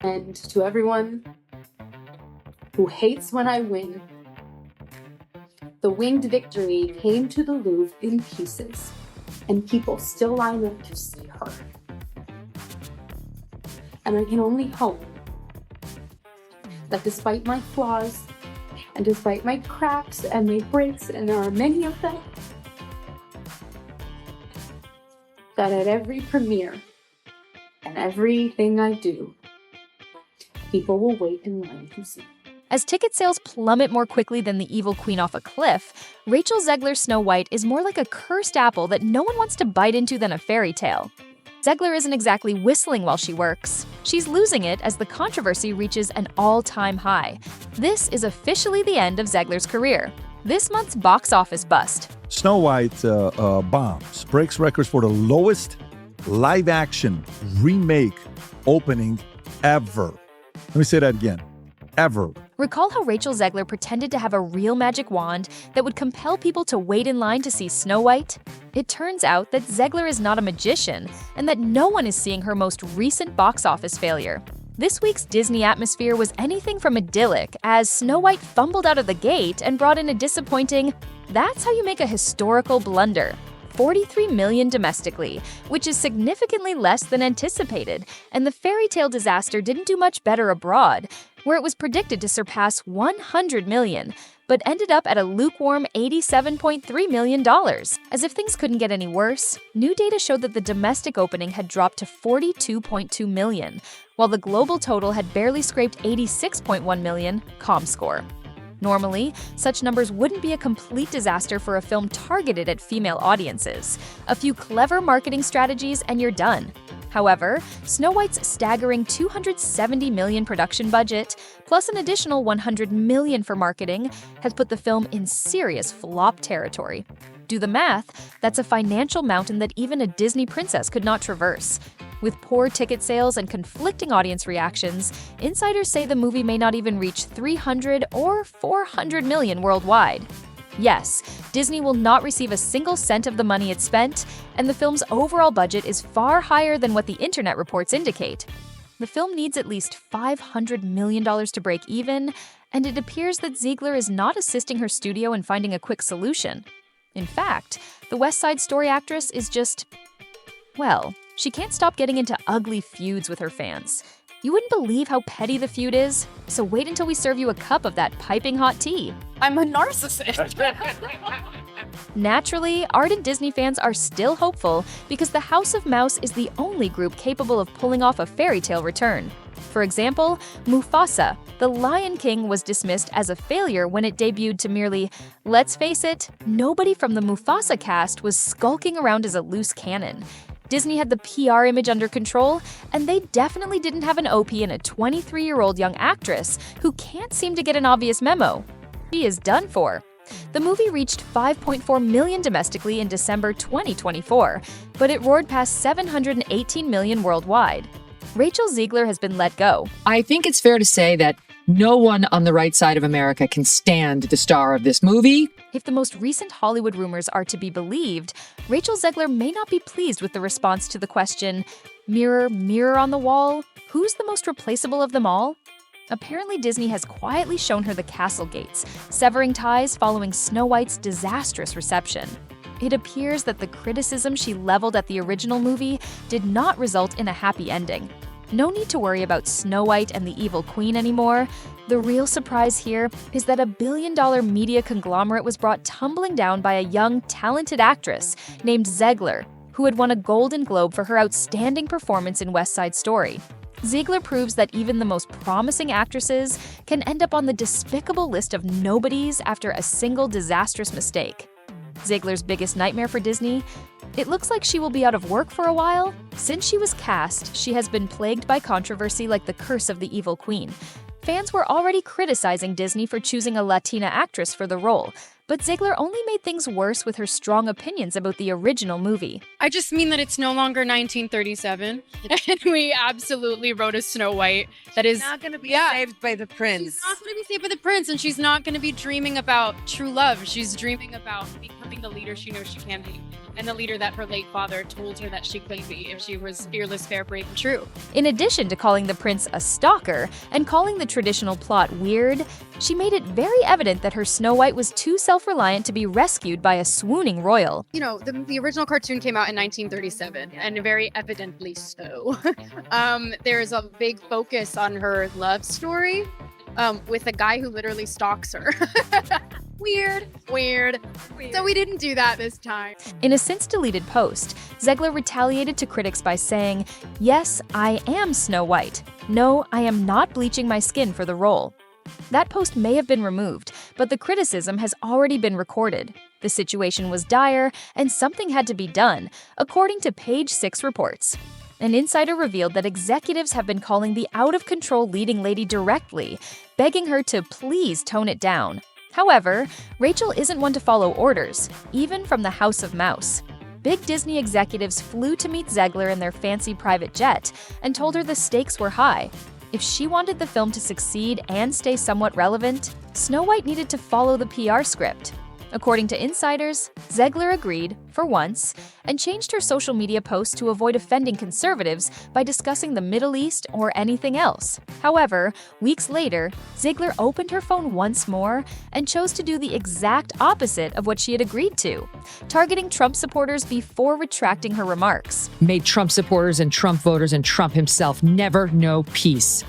And to everyone who hates when I win, the winged victory came to the Louvre in pieces, and people still line up to see her. And I can only hope that despite my flaws, and despite my cracks and my breaks, and there are many of them, that at every premiere and everything I do, people will wait in line to see. As ticket sales plummet more quickly than the evil queen off a cliff, Rachel Zegler's Snow White is more like a cursed apple that no one wants to bite into than a fairy tale. Zegler isn't exactly whistling while she works. She's losing it as the controversy reaches an all-time high. This is officially the end of Zegler's career. This month's box office bust. Snow White bombs, breaks records for the lowest live-action remake opening ever. Let me say that again. Ever. Recall how Rachel Zegler pretended to have a real magic wand that would compel people to wait in line to see Snow White? It turns out that Zegler is not a magician, and that no one is seeing her most recent box office failure. This week's Disney atmosphere was anything from idyllic, as Snow White fumbled out of the gate and brought in a disappointing, "That's how you make a historical blunder." 43 million domestically, which is significantly less than anticipated, and the fairy tale disaster didn't do much better abroad, where it was predicted to surpass 100 million, but ended up at a lukewarm $87.3 million. As if things couldn't get any worse, new data showed that the domestic opening had dropped to 42.2 million, while the global total had barely scraped 86.1 million, ComScore. Normally, such numbers wouldn't be a complete disaster for a film targeted at female audiences. A few clever marketing strategies and you're done. However, Snow White's staggering $270 million production budget, plus an additional $100 million for marketing, has put the film in serious flop territory. Do the math, that's a financial mountain that even a Disney princess could not traverse. With poor ticket sales and conflicting audience reactions, insiders say the movie may not even reach 300 or 400 million worldwide. Yes, Disney will not receive a single cent of the money it spent, and the film's overall budget is far higher than what the internet reports indicate. The film needs at least $500 million to break even, and it appears that Zegler is not assisting her studio in finding a quick solution. In fact, the West Side Story actress is just, well, she can't stop getting into ugly feuds with her fans. You wouldn't believe how petty the feud is, so wait until we serve you a cup of that piping hot tea. I'm a narcissist. Naturally, ardent Disney fans are still hopeful because the House of Mouse is the only group capable of pulling off a fairy tale return. For example, Mufasa, The Lion King, was dismissed as a failure when it debuted to merely, let's face it, nobody from the Mufasa cast was skulking around as a loose cannon. Disney had the PR image under control, and they definitely didn't have an OP in a 23-year-old young actress who can't seem to get an obvious memo. She is done for. The movie reached 5.4 million domestically in December 2024, but it roared past 718 million worldwide. Rachel Zegler has been let go. I think it's fair to say that no one on the right side of America can stand the star of this movie. If the most recent Hollywood rumors are to be believed, Rachel Zegler may not be pleased with the response to the question, "Mirror, mirror on the wall, who's the most replaceable of them all?" Apparently, Disney has quietly shown her the castle gates, severing ties following Snow White's disastrous reception. It appears that the criticism she leveled at the original movie did not result in a happy ending. No need to worry about Snow White and the evil queen anymore. The real surprise here is that a billion-dollar media conglomerate was brought tumbling down by a young, talented actress named Zegler, who had won a Golden Globe for her outstanding performance in West Side Story. Zegler proves that even the most promising actresses can end up on the despicable list of nobodies after a single disastrous mistake. Zegler's biggest nightmare for Disney? It looks like she will be out of work for a while. Since she was cast, she has been plagued by controversy like the curse of the evil queen. Fans were already criticizing Disney for choosing a Latina actress for the role, but Zegler only made things worse with her strong opinions about the original movie. I just mean that it's no longer 1937, and we absolutely wrote a Snow White that is not going to be saved by the prince. She's not going to be saved by the prince, and she's not going to be dreaming about true love. She's dreaming about becoming the leader she knows she can be. and the leader that her late father told her that she couldn't be if she was fearless, fair, brave, and true. In addition to calling the prince a stalker and calling the traditional plot weird, she made it very evident that her Snow White was too self-reliant to be rescued by a swooning royal. You know, the original cartoon came out in 1937, and very evidently so. There's a big focus on her love story with a guy who literally stalks her. Weird. So we didn't do that this time. In a since-deleted post, Zegler retaliated to critics by saying, "Yes, I am Snow White. No, I am not bleaching my skin for the role." That post may have been removed, but the criticism has already been recorded. The situation was dire, and something had to be done, according to Page 6 reports. An insider revealed that executives have been calling the out-of-control leading lady directly, begging her to please tone it down. However, Rachel isn't one to follow orders, even from the House of Mouse. Big Disney executives flew to meet Zegler in their fancy private jet and told her the stakes were high. If she wanted the film to succeed and stay somewhat relevant, Snow White needed to follow the PR script. According to insiders, Zegler agreed, for once, and changed her social media posts to avoid offending conservatives by discussing the Middle East or anything else. However, weeks later, Zegler opened her phone once more and chose to do the exact opposite of what she had agreed to, targeting Trump supporters before retracting her remarks. Made Trump supporters and Trump voters and Trump himself never know peace.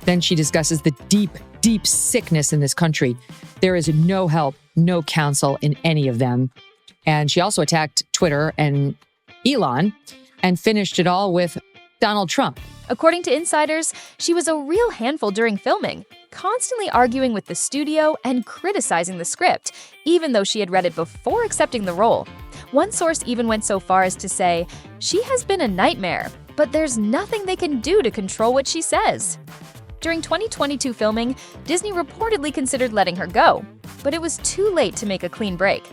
Then she discusses the deep sickness in this country. There is no help, no counsel in any of them. And she also attacked Twitter and Elon and finished it all with Donald Trump. According to insiders, she was a real handful during filming, constantly arguing with the studio and criticizing the script, even though she had read it before accepting the role. One source even went so far as to say, "She has been a nightmare, but there's nothing they can do to control what she says." During 2022 filming, Disney reportedly considered letting her go, but it was too late to make a clean break.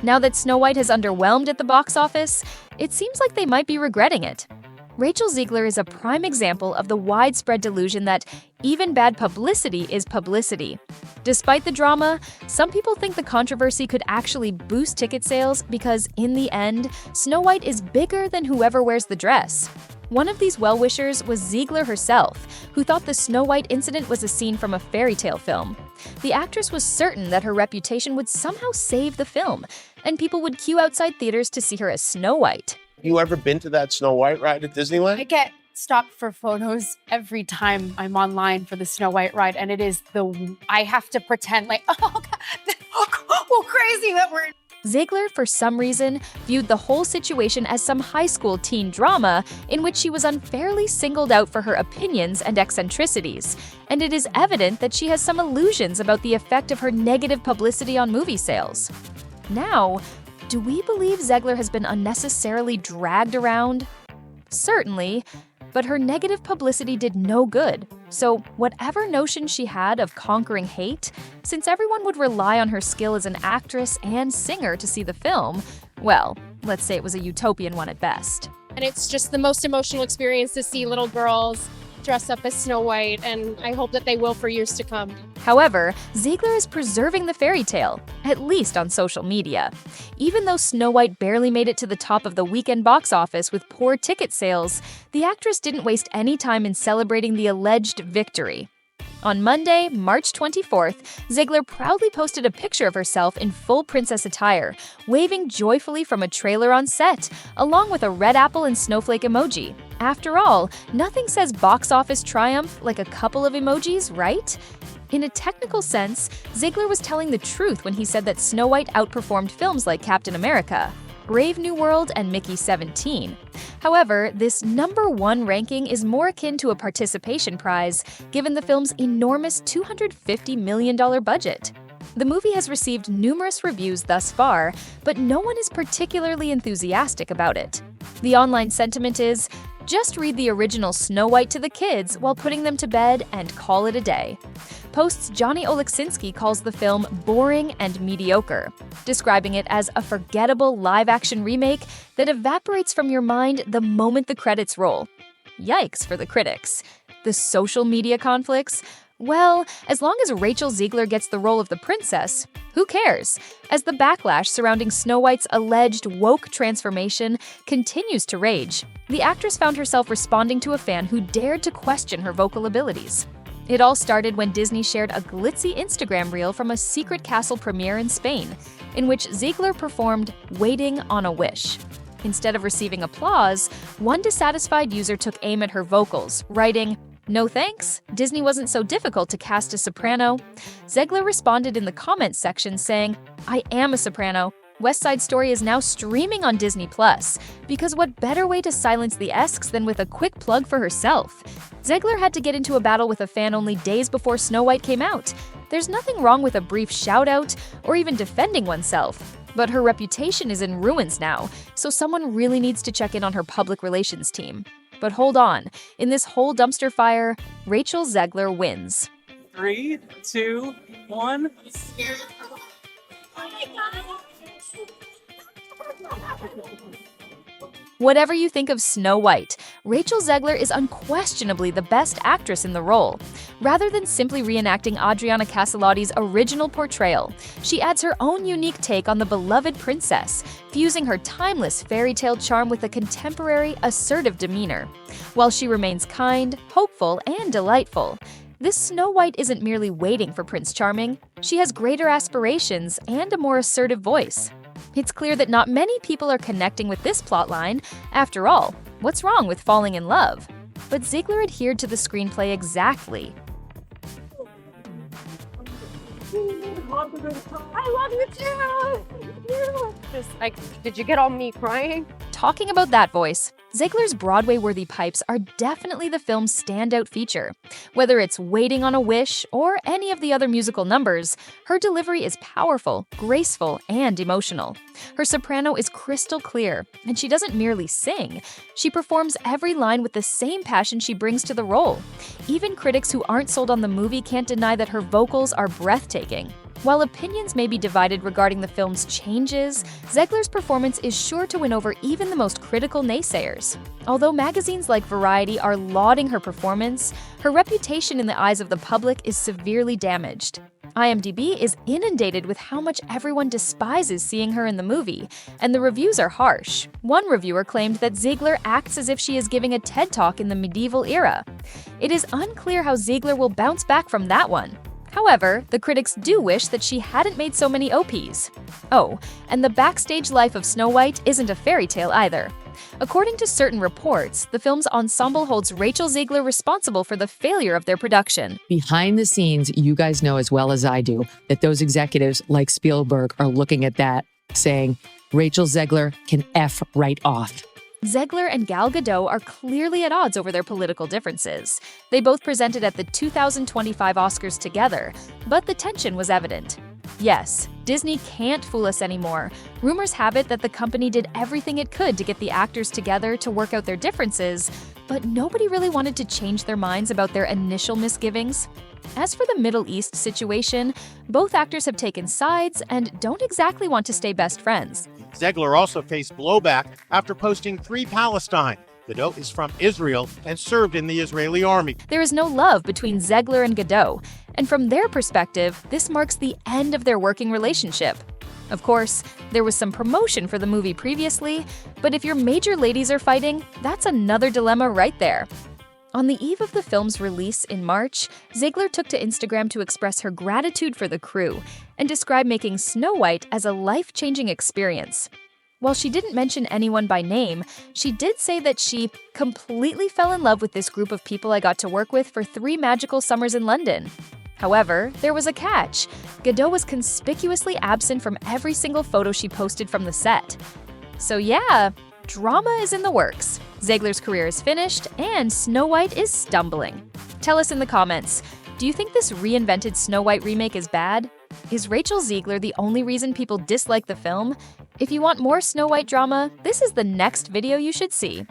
Now that Snow White has underwhelmed at the box office, it seems like they might be regretting it. Rachel Zegler is a prime example of the widespread delusion that even bad publicity is publicity. Despite the drama, some people think the controversy could actually boost ticket sales because, in the end, Snow White is bigger than whoever wears the dress. One of these well-wishers was Zegler herself, who thought the Snow White incident was a scene from a fairy tale film. The actress was certain that her reputation would somehow save the film, and people would queue outside theaters to see her as Snow White. You ever been to that Snow White ride at Disneyland? I get stopped for photos every time I'm online for the Snow White ride, and it is I have to pretend like, oh God, oh crazy that we're. Zegler, for some reason, viewed the whole situation as some high school teen drama in which she was unfairly singled out for her opinions and eccentricities, and it is evident that she has some illusions about the effect of her negative publicity on movie sales. Now, do we believe Zegler has been unnecessarily dragged around? Certainly, but her negative publicity did no good. So whatever notion she had of conquering hate, since everyone would rely on her skill as an actress and singer to see the film, well, let's say it was a utopian one at best. And it's just the most emotional experience to see little girls dress up as Snow White, and I hope that they will for years to come. However, Zegler is preserving the fairy tale, at least on social media. Even though Snow White barely made it to the top of the weekend box office with poor ticket sales, the actress didn't waste any time in celebrating the alleged victory. On Monday, March 24th, Zegler proudly posted a picture of herself in full princess attire, waving joyfully from a trailer on set, along with a red apple and snowflake emoji. After all, nothing says box office triumph like a couple of emojis, right? In a technical sense, Zegler was telling the truth when he said that Snow White outperformed films like Captain America, Brave New World, and Mickey 17. However, this #1 ranking is more akin to a participation prize, given the film's enormous $250 million budget. The movie has received numerous reviews thus far, but no one is particularly enthusiastic about it. The online sentiment is, just read the original Snow White to the kids while putting them to bed and call it a day. Post's Johnny Oleksinski calls the film boring and mediocre, describing it as a forgettable live-action remake that evaporates from your mind the moment the credits roll. Yikes for the critics. The social media conflicts? Well, as long as Rachel Zegler gets the role of the princess, who cares? As the backlash surrounding Snow White's alleged woke transformation continues to rage, the actress found herself responding to a fan who dared to question her vocal abilities. It all started when Disney shared a glitzy Instagram reel from a secret castle premiere in Spain, in which Zegler performed Waiting on a Wish. Instead of receiving applause, one dissatisfied user took aim at her vocals, writing, "No thanks, Disney wasn't so difficult to cast a soprano." Zegler responded in the comments section saying, "I am a soprano. West Side Story is now streaming on Disney+, because what better way to silence the esks than with a quick plug for herself?" Zegler had to get into a battle with a fan only days before Snow White came out. There's nothing wrong with a brief shout-out or even defending oneself. But her reputation is in ruins now, so someone really needs to check in on her public relations team. But hold on, in this whole dumpster fire, Rachel Zegler wins. 3, 2, 1. Whatever you think of Snow White, Rachel Zegler is unquestionably the best actress in the role. Rather than simply reenacting Adriana Caselotti's original portrayal, she adds her own unique take on the beloved princess, fusing her timeless fairy tale charm with a contemporary, assertive demeanor. While she remains kind, hopeful, and delightful, this Snow White isn't merely waiting for Prince Charming. She has greater aspirations and a more assertive voice. It's clear that not many people are connecting with this plotline. After all, what's wrong with falling in love? But Zegler adhered to the screenplay exactly. I love you too. Just like, did you get all me crying? Talking about that voice, Zegler's Broadway-worthy pipes are definitely the film's standout feature. Whether it's Waiting on a Wish or any of the other musical numbers, her delivery is powerful, graceful, and emotional. Her soprano is crystal clear, and she doesn't merely sing. She performs every line with the same passion she brings to the role. Even critics who aren't sold on the movie can't deny that her vocals are breathtaking. While opinions may be divided regarding the film's changes, Zegler's performance is sure to win over even the most critical naysayers. Although magazines like Variety are lauding her performance, her reputation in the eyes of the public is severely damaged. IMDb is inundated with how much everyone despises seeing her in the movie, and the reviews are harsh. One reviewer claimed that Zegler acts as if she is giving a TED Talk in the medieval era. It is unclear how Zegler will bounce back from that one. However, the critics do wish that she hadn't made so many OPs. Oh, and the backstage life of Snow White isn't a fairy tale either. According to certain reports, the film's ensemble holds Rachel Zegler responsible for the failure of their production. Behind the scenes, you guys know as well as I do that those executives like Spielberg are looking at that, saying, Rachel Zegler can F right off. Zegler and Gal Gadot are clearly at odds over their political differences. They both presented at the 2025 Oscars together, but the tension was evident. Yes, Disney can't fool us anymore. Rumors have it that the company did everything it could to get the actors together to work out their differences, but nobody really wanted to change their minds about their initial misgivings. As for the Middle East situation, both actors have taken sides and don't exactly want to stay best friends. Zegler also faced blowback after posting Free Palestine. Gadot is from Israel and served in the Israeli army. There is no love between Zegler and Gadot, and from their perspective, this marks the end of their working relationship. Of course, there was some promotion for the movie previously, but if your major ladies are fighting, that's another dilemma right there. On the eve of the film's release in March, Zegler took to Instagram to express her gratitude for the crew and describe making Snow White as a life-changing experience. While she didn't mention anyone by name, she did say that she completely fell in love with this group of people I got to work with for 3 magical summers in London. However, there was a catch. Gadot was conspicuously absent from every single photo she posted from the set. So yeah, drama is in the works. Zegler's career is finished, and Snow White is stumbling. Tell us in the comments, do you think this reinvented Snow White remake is bad? Is Rachel Zegler the only reason people dislike the film? If you want more Snow White drama, this is the next video you should see.